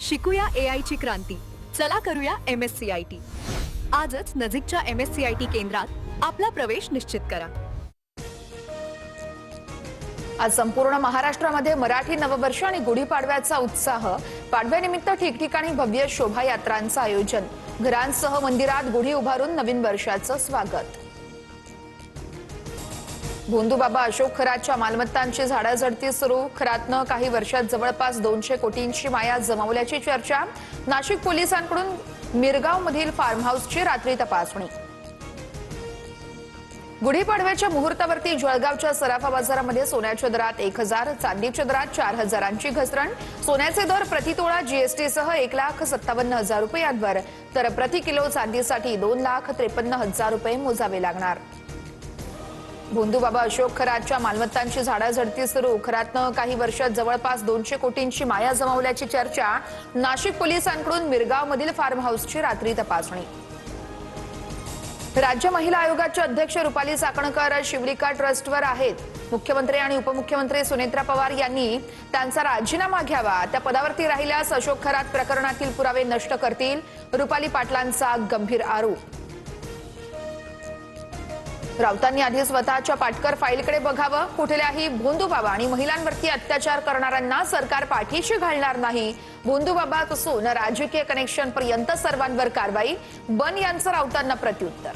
शिकूया AI ची क्रांती. चला करूया MSCIT. आजच नजीकच्या MSCIT केंद्रात आपला प्रवेश निश्चित करा. आज संपूर्ण महाराष्ट्रामध्ये मराठी नववर्ष आणि गुढीपाडव्याचा उत्साह. पाडव्यानिमित्त ठिकठिकाणी भव्य शोभायात्रांचं आयोजन. घरांसह मंदिरात गुढी उभारून नवीन वर्षाचं स्वागत. भोंदूबाबा अशोक खरातच्या मालमत्तांची झाडाझडती सुरू. खरातनं काही वर्षात जवळपास 200 कोटींची माया जमावल्याची चर्चा. नाशिक पोलिसांकडून मिरगावमधील फार्म हाऊसची रात्री तपासणी. गुढीपाडव्याच्या मुहूर्तावरती जळगावच्या सराफा बाजारामध्ये सोन्याच्या दरात 1000, चांदीच्या दरात 4000ची घसरण. सोन्याचे दर प्रतितोळा जीएसटीसह 1,57,000 रुपयांवर, तर प्रति किलो चांदीसाठी 2,53,000 रुपये मोजावे लागणार. भोंदूबाबा अशोक खरातच्या मालमत्तांची झाडाझडती सुरू. खरातनं काही वर्षात जवळपास 200 कोटींची माया जमावल्याची चर्चा. नाशिक पोलिसांकडून मिरगावमधील फार्म हाऊसची रात्री तपासणी. राज्य महिला आयोगाच्या अध्यक्ष रुपाली चाकणकर शिवरिका ट्रस्टवर आहेत. मुख्यमंत्री आणि उपमुख्यमंत्री सुनेत्रा पवार यांनी त्यांचा राजीनामा घ्यावा. त्या पदावरती राहिल्यास अशोक खरात प्रकरणातील पुरावे नष्ट करतील. रुपाली पाटलांचा गंभीर आरोप. राऊतांनी आधी स्वतःच्या पाटकर फाईलकडे बघावं. कुठल्याही भोंदूबाबा आणि महिलांवरती अत्याचार करणाऱ्यांना सरकार पाठीशी घालणार नाही. भोंदूबाबापासून राजकीय कनेक्शन पर्यंत सर्वांवर कारवाई. बन यांचं राऊतांना प्रत्युत्तर.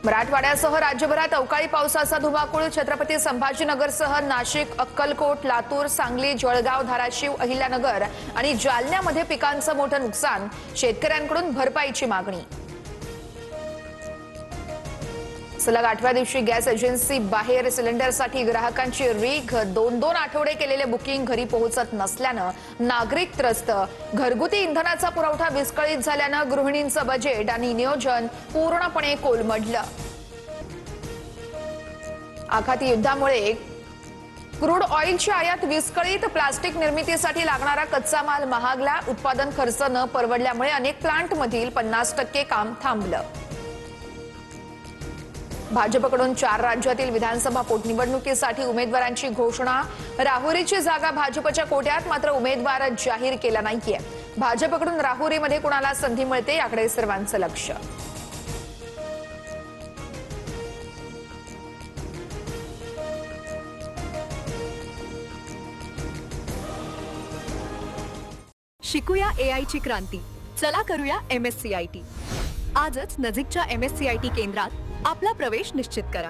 मराठवाड्यासह राज्यभरात अवकाळी पावसाचा धुमाकूळ. छत्रपती संभाजीनगरसह नाशिक, अक्कलकोट, लातूर, सांगली, जळगाव, धाराशिव, अहिल्यानगर आणि जालन्यामध्ये पिकांचं मोठं नुकसान. शेतकऱ्यांकडून भरपाईची मागणी. सलग 8व्या दिवशी गॅस एजन्सी बाहेर. सिलेंडरसाठी ग्राहकांची रीघ. 2-2 आठवडे केलेले बुकिंग घरी पोहोचत नसल्यानं नागरिक त्रस्त. घरगुती इंधनाचा पुरवठा विस्कळीत झाल्यानं गृहिणींचं बजेट आणि नियोजन पूर्णपणे कोलमडलं. आखाती युद्धामुळे क्रूड ऑइलची आयात विस्कळीत. प्लास्टिक निर्मितीसाठी लागणारा कच्चा माल महागला. उत्पादन खर्च न परवडल्यामुळे अनेक प्लांटमधील 50% काम थांबलं. भाजपकडून 4 राज्यातील विधानसभा पोटनिवडणुकीसाठी उमेदवारांची घोषणा. राहुरीची जागा भाजपच्या कोट्यात, मात्र उमेदवार जाहीर केला नाहीये. भाजपकडून राहुरीमध्ये कुणाला संधी मिळते याकडे सर्वांचं लक्ष. शिकूया AI ची क्रांती. चला करूया MSCIT. आजच नजीकच्या MSCIT केंद्रात आपला प्रवेश निश्चित करा.